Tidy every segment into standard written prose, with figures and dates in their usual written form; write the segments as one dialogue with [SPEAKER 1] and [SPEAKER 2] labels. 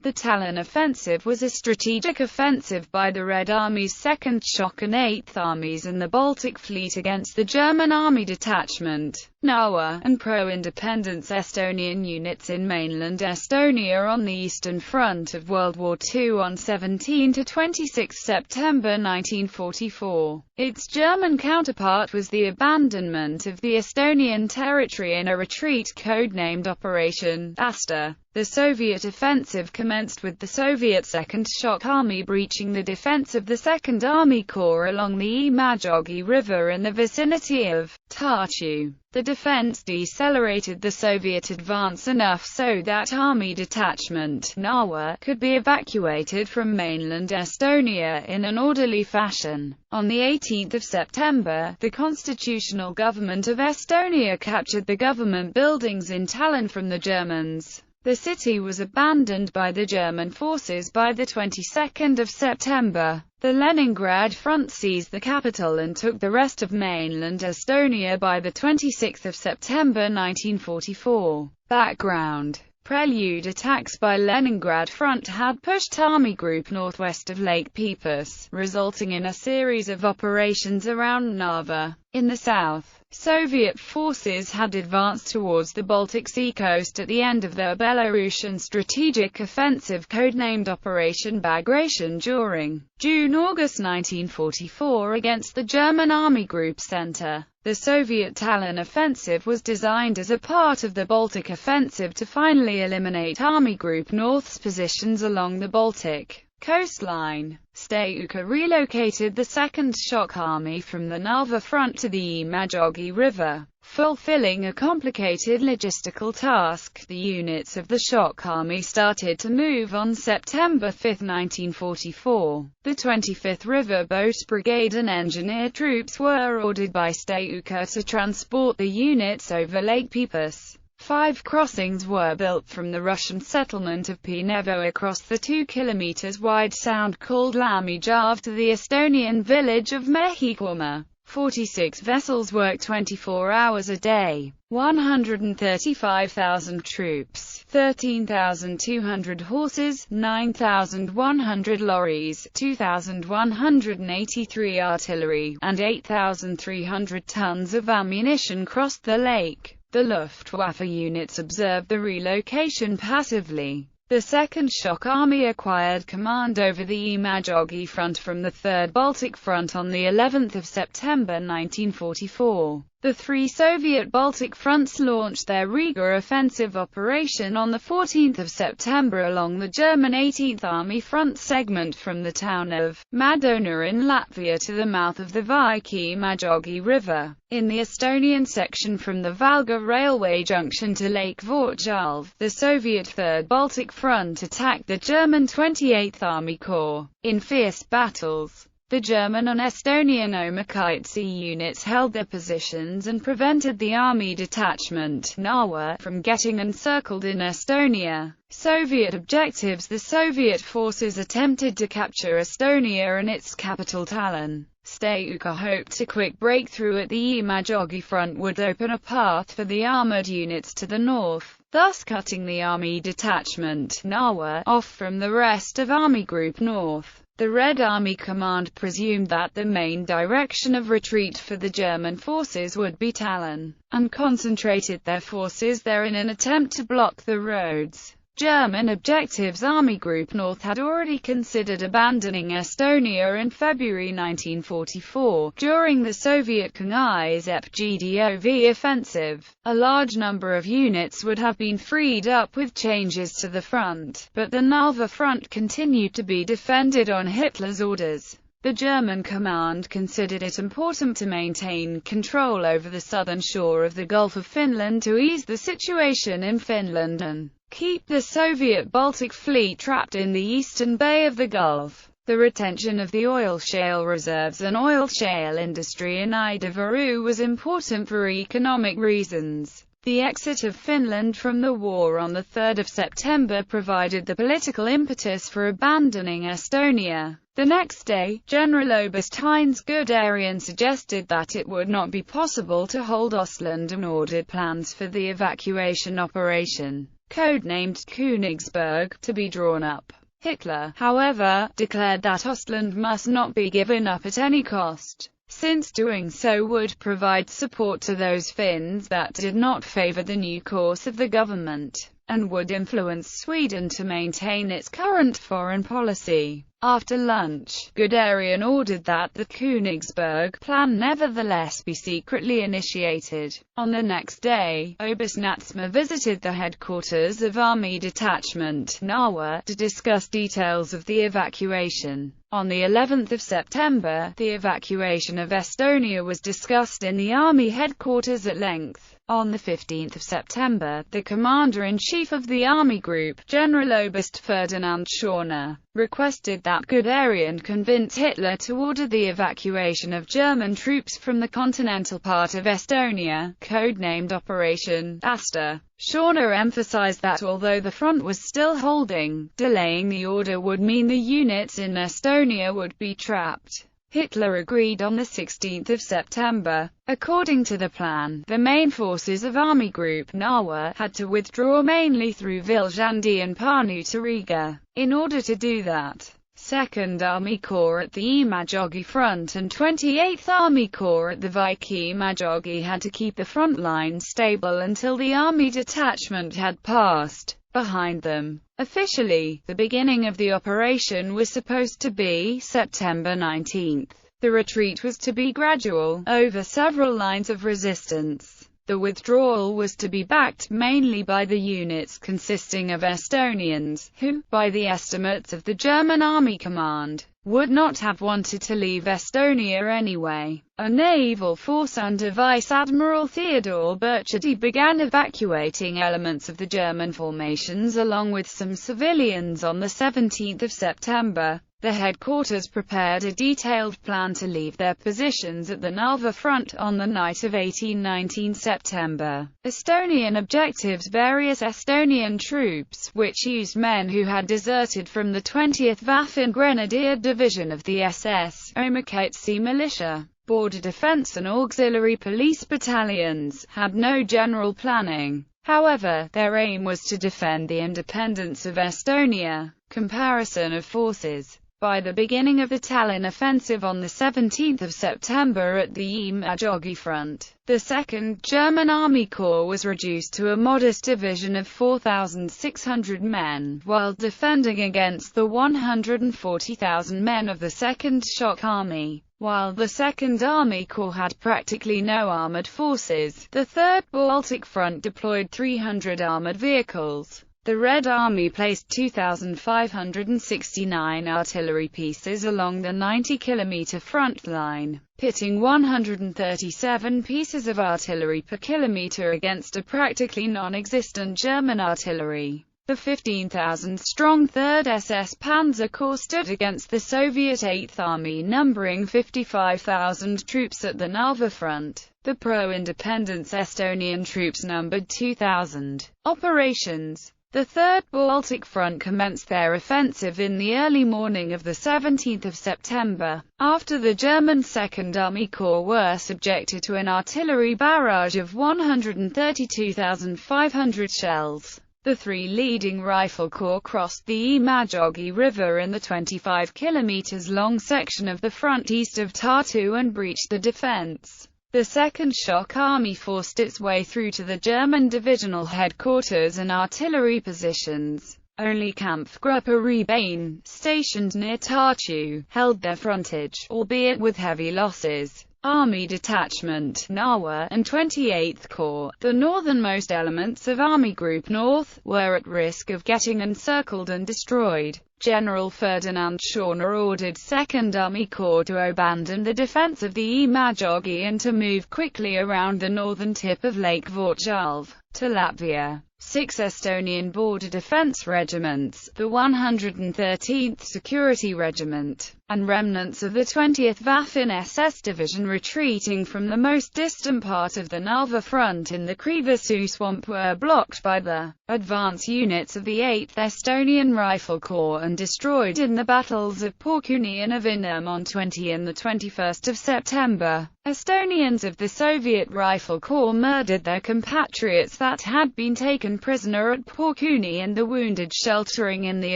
[SPEAKER 1] The Tallinn Offensive was a strategic offensive by the Red Army's 2nd Shock and 8th Armies and the Baltic Fleet against the German Army Detachment, Narwa, and pro-independence Estonian units in mainland Estonia on the Eastern Front of World War II on 17–26 September 1944. Its German counterpart was the abandonment of the Estonian territory in a retreat codenamed Operation Asta. The Soviet offensive commenced with the Soviet 2nd Shock Army breaching the defense of the 2nd Army Corps along the Imajogi River in the vicinity of Tartu. The defense decelerated the Soviet advance enough so that Army Detachment Narwa could be evacuated from mainland Estonia in an orderly fashion. On the 18th of September, the constitutional government of Estonia captured the government buildings in Tallinn from the Germans. The city was abandoned by the German forces by the 22nd of September. The Leningrad front seized the capital and took the rest of mainland Estonia by the 26th of September 1944. Background: prelude attacks by Leningrad front had pushed Army Group northwest of Lake Peipus, resulting in a series of operations around Narva. In the south, Soviet forces had advanced towards the Baltic Sea coast at the end of their Belarusian strategic offensive codenamed Operation Bagration during June–August 1944 against the German Army Group Center. The Soviet Tallinn Offensive was designed as a part of the Baltic Offensive to finally eliminate Army Group North's positions along the Baltic coastline. Stauka relocated the 2nd Shock Army from the Narva front to the Imajogi River. Fulfilling a complicated logistical task, the units of the Shock Army started to move on September 5, 1944. The 25th River Boat Brigade and engineer troops were ordered by Stauka to transport the units over Lake Peipus. 5 crossings were built from the Russian settlement of Pinevo across the 2 km wide sound called Lamijav to the Estonian village of Mehikuma. 46 vessels worked 24 hours a day. 135,000 troops, 13,200 horses, 9,100 lorries, 2,183 artillery, and 8,300 tons of ammunition crossed the lake. The Luftwaffe units observed the relocation passively. The 2nd Shock Army acquired command over the Imajogi front from the 3rd Baltic Front on the 11th of September 1944. The 3 Soviet Baltic fronts launched their Riga offensive operation on the 14th of September along the German 18th Army front segment from the town of Madona in Latvia to the mouth of the Vike-Imajogi River. In the Estonian section from the Valga railway junction to Lake Vorjalv, the Soviet 3rd Baltic Front attacked the German 28th Army Corps. In fierce battles, the German and Estonian Omakitsi units held their positions and prevented the Army Detachment Narwa from getting encircled in Estonia. Soviet objectives: the Soviet forces attempted to capture Estonia and its capital Tallinn. Stauka hoped a quick breakthrough at the Imajogi front would open a path for the armoured units to the north, thus cutting the Army Detachment Narwa off from the rest of Army Group North. The Red Army Command presumed that the main direction of retreat for the German forces would be Tallinn, and concentrated their forces there in an attempt to block the roads. German Objectives Army Group North had already considered abandoning Estonia in February 1944, during the Soviet Knyazep-Gdov offensive. A large number of units would have been freed up with changes to the front, but the Narva front continued to be defended on Hitler's orders. The German command considered it important to maintain control over the southern shore of the Gulf of Finland to ease the situation in Finland and keep the Soviet Baltic Fleet trapped in the eastern bay of the Gulf. The retention of the oil shale reserves and oil shale industry in Idavaru was important for economic reasons. The exit of Finland from the war on the 3rd of September provided the political impetus for abandoning Estonia. The next day, General Oberst Heinz Guderian suggested that it would not be possible to hold Ostland and ordered plans for the evacuation operation. codenamed Königsberg, to be drawn up. Hitler, however, declared that Ostland must not be given up at any cost, since doing so would provide support to those Finns that did not favor the new course of the government, and would influence Sweden to maintain its current foreign policy. After lunch, Guderian ordered that the Königsberg plan nevertheless be secretly initiated. On the next day, Obersnattsma visited the headquarters of Army Detachment, Narwa, to discuss details of the evacuation. On the 11th of September, the evacuation of Estonia was discussed in the army headquarters at length. On the 15th of September, the commander-in-chief of the army group, General Oberst Ferdinand Schorner, requested that Guderian convince Hitler to order the evacuation of German troops from the continental part of Estonia, codenamed Operation Aster. Schorner emphasized that although the front was still holding, delaying the order would mean the units in Estonia would be trapped. Hitler agreed on the 16th of September. According to the plan, the main forces of Army Group Narwa had to withdraw mainly through Viljandi and Pärnu to Riga. In order to do that, 2nd Army Corps at the Imajogi front and 28th Army Corps at the Vaiki-Imajogi had to keep the front line stable until the Army Detachment had passed behind them. Officially, the beginning of the operation was supposed to be September 19th. The retreat was to be gradual, over several lines of resistance. The withdrawal was to be backed mainly by the units consisting of Estonians, who, by the estimates of the German Army Command, would not have wanted to leave Estonia anyway. A naval force under Vice Admiral Theodore Burchard began evacuating elements of the German formations along with some civilians on the 17th of September. The headquarters prepared a detailed plan to leave their positions at the Narva front on the night of 18-19 September. Estonian Objectives. Various Estonian troops, which used men who had deserted from the 20th Waffen Grenadier Division of the SS, Omakatsi militia, border defense and auxiliary police battalions, had no general planning. However, their aim was to defend the independence of Estonia. Comparison of forces. By the beginning of the Tallinn Offensive on the 17th of September at the Imajogi front, the 2nd German Army Corps was reduced to a modest division of 4,600 men, while defending against the 140,000 men of the 2nd Shock Army. While the 2nd Army Corps had practically no armored forces, the 3rd Baltic Front deployed 300 armored vehicles. The Red Army placed 2,569 artillery pieces along the 90-kilometer front line, pitting 137 pieces of artillery per kilometer against a practically non-existent German artillery. The 15,000-strong 3rd SS Panzer Corps stood against the Soviet 8th Army numbering 55,000 troops at the Narva front. The pro-independence Estonian troops numbered 2,000. Operations. The 3rd Baltic Front commenced their offensive in the early morning of the 17th of September, after the German 2nd Army Corps were subjected to an artillery barrage of 132,500 shells. The three leading rifle corps crossed the Imajogi River in the 25 km long section of the front east of Tartu and breached the defense. The 2nd Shock Army forced its way through to the German divisional headquarters and artillery positions. Only Kampfgruppe Rebane, stationed near Tartu, held their frontage, albeit with heavy losses. Army Detachment, Narwa, and 28th Corps, the northernmost elements of Army Group North, were at risk of getting encircled and destroyed. General Ferdinand Schorner ordered 2nd Army Corps to abandon the defense of the Imajogi and to move quickly around the northern tip of Lake Vorjalv, to Latvia. 6 Estonian Border Defense Regiments, the 113th Security Regiment, and remnants of the 20th Waffen SS Division retreating from the most distant part of the Narva front in the Krivesu swamp were blocked by the advance units of the 8th Estonian Rifle Corps and destroyed in the battles of Porkuni and Avinurme on 20 and 21 September. Estonians of the Soviet Rifle Corps murdered their compatriots that had been taken prisoner at Porkuni and the wounded sheltering in the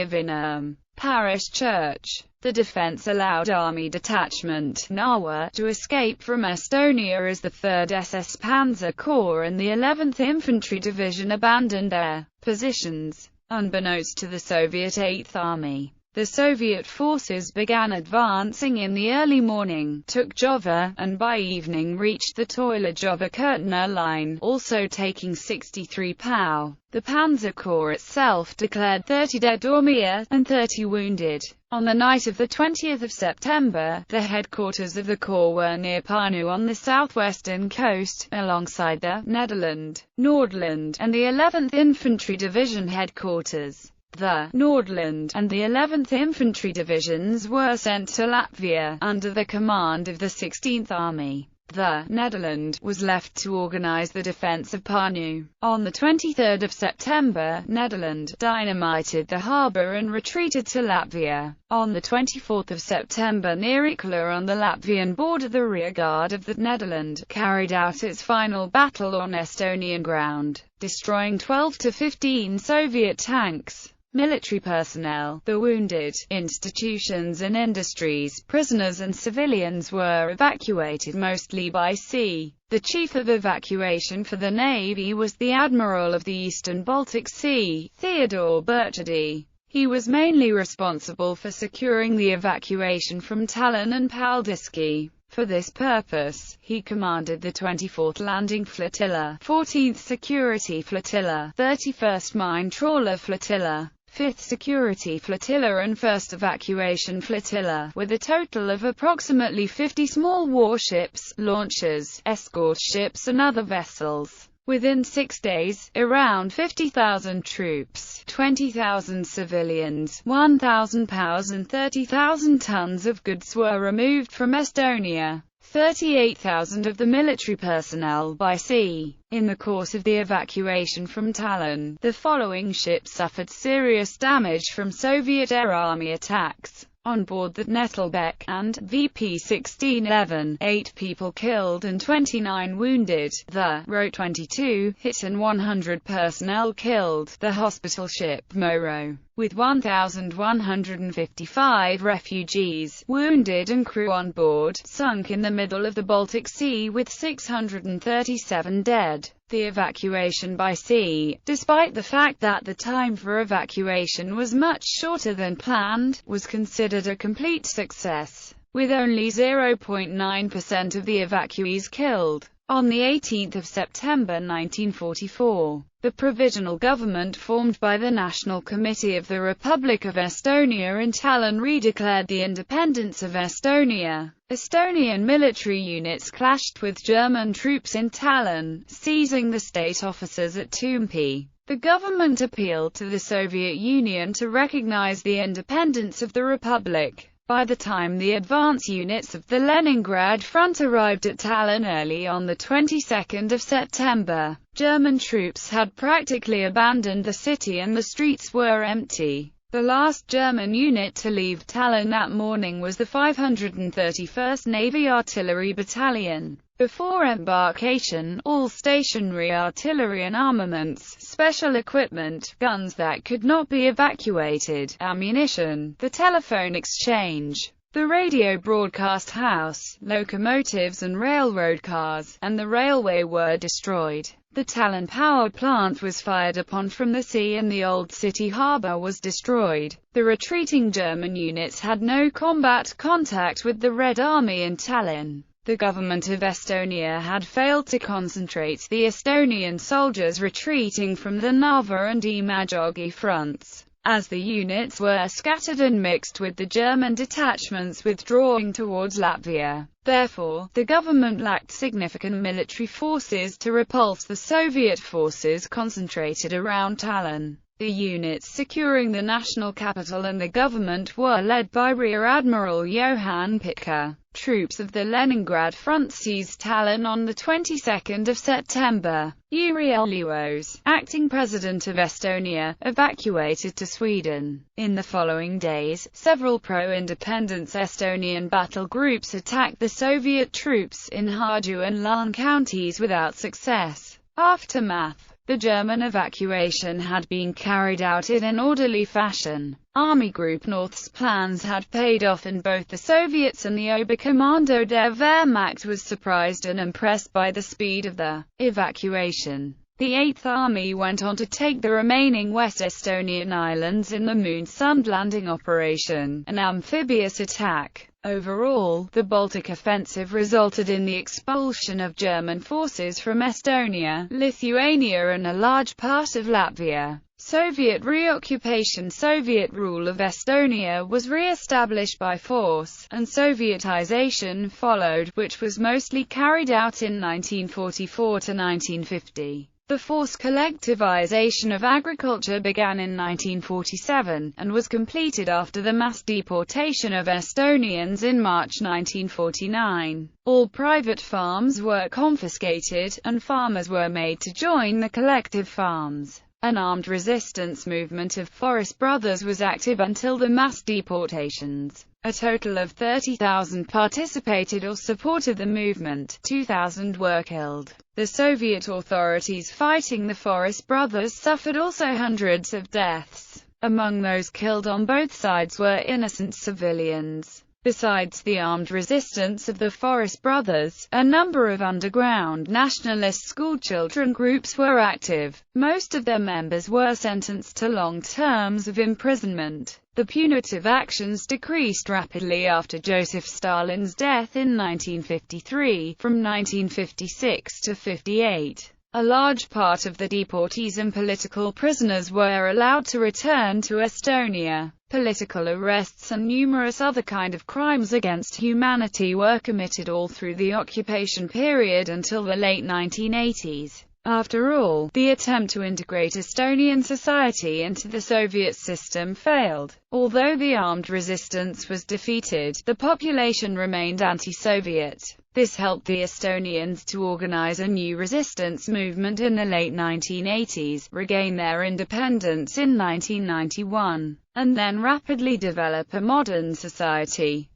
[SPEAKER 1] Avinurme parish church. The defense allowed Army Detachment Narwa to escape from Estonia as the 3rd SS Panzer Corps and the 11th Infantry Division abandoned their positions. Unbeknownst to the Soviet 8th Army, the Soviet forces began advancing in the early morning, took Jova, and by evening reached the Toila-Jova-Kirtna line, also taking 63 POW. The Panzer Corps itself declared 30 dead or mere, and 30 wounded. On the night of the 20th of September, the headquarters of the Corps were near Pärnu on the southwestern coast, alongside the Nordland, and the 11th Infantry Division headquarters. The Nordland and the 11th Infantry Divisions were sent to Latvia, under the command of the 16th Army. The Nederland was left to organize the defense of Pärnu. On the 23rd of September, Nederland dynamited the harbor and retreated to Latvia. On the 24th of September near Ikla on the Latvian border, the rearguard of the Nederland carried out its final battle on Estonian ground, destroying 12 to 15 Soviet tanks, military personnel, the wounded, institutions and industries, prisoners and civilians were evacuated mostly by sea. The chief of evacuation for the Navy was the Admiral of the Eastern Baltic Sea, Theodore Berchedy. He was mainly responsible for securing the evacuation from Tallinn and Paldiski. For this purpose, he commanded the 24th Landing Flotilla, 14th Security Flotilla, 31st Mine Trawler Flotilla, 5th Security Flotilla and 1st Evacuation Flotilla, with a total of approximately 50 small warships, launchers, escort ships and other vessels. Within 6 days, around 50,000 troops, 20,000 civilians, 1,000 POWs and 30,000 tons of goods were removed from Estonia. 38,000 of the military personnel by sea. In the course of the evacuation from Tallinn, the following ships suffered serious damage from Soviet air army attacks. On board the Nettelbeck and VP 1611, 8 people killed and 29 wounded. The Ro 22 hit and 100 personnel killed. The hospital ship Moro, with 1,155 refugees, wounded and crew on board, sunk in the middle of the Baltic Sea with 637 dead. The evacuation by sea, despite the fact that the time for evacuation was much shorter than planned, was considered a complete success, with only 0.9% of the evacuees killed. On the 18th of September 1944, the provisional government formed by the National Committee of the Republic of Estonia in Tallinn redeclared the independence of Estonia. Estonian military units clashed with German troops in Tallinn, seizing the state offices at Toompi. The government appealed to the Soviet Union to recognize the independence of the republic. By the time the advance units of the Leningrad front arrived at Tallinn early on the 22nd of September, German troops had practically abandoned the city and the streets were empty. The last German unit to leave Tallinn that morning was the 531st Navy Artillery Battalion. Before embarkation, all stationary artillery and armaments, special equipment, guns that could not be evacuated, ammunition, the telephone exchange, the radio broadcast house, locomotives and railroad cars, and the railway were destroyed. The Tallinn power plant was fired upon from the sea and the old city harbour was destroyed. The retreating German units had no combat contact with the Red Army in Tallinn. The government of Estonia had failed to concentrate the Estonian soldiers retreating from the Narva and Imajogi fronts, as the units were scattered and mixed with the German detachments withdrawing towards Latvia. Therefore, the government lacked significant military forces to repulse the Soviet forces concentrated around Tallinn. The units securing the national capital and the government were led by Rear Admiral Johann Pitka. Troops of the Leningrad Front seized Tallinn on the 22nd of September. Jüri Uluots, acting president of Estonia, evacuated to Sweden. In the following days, several pro-independence Estonian battle groups attacked the Soviet troops in Harju and Larn counties without success. Aftermath. The German evacuation had been carried out in an orderly fashion. Army Group North's plans had paid off, and both the Soviets and the Oberkommando der Wehrmacht was surprised and impressed by the speed of the evacuation. The 8th Army went on to take the remaining West Estonian islands in the Moon-Sund landing operation, an amphibious attack. Overall, the Baltic Offensive resulted in the expulsion of German forces from Estonia, Lithuania and a large part of Latvia. Soviet reoccupation. Soviet rule of Estonia was re-established by force, and Sovietization followed, which was mostly carried out in 1944 to 1950. The forced collectivization of agriculture began in 1947, and was completed after the mass deportation of Estonians in March 1949. All private farms were confiscated, and farmers were made to join the collective farms. An armed resistance movement of forest brothers was active until the mass deportations. A total of 30,000 participated or supported the movement. 2,000 were killed. The Soviet authorities fighting the Forest Brothers suffered also hundreds of deaths. Among those killed on both sides were innocent civilians. Besides the armed resistance of the Forest Brothers, a number of underground nationalist schoolchildren groups were active. Most of their members were sentenced to long terms of imprisonment. The punitive actions decreased rapidly after Joseph Stalin's death in 1953, from 1956 to 58. A large part of the deportees and political prisoners were allowed to return to Estonia. Political arrests and numerous other kind of crimes against humanity were committed all through the occupation period until the late 1980s. After all, the attempt to integrate Estonian society into the Soviet system failed. Although the armed resistance was defeated, the population remained anti-Soviet. This helped the Estonians to organize a new resistance movement in the late 1980s, regain their independence in 1991, and then rapidly develop a modern society.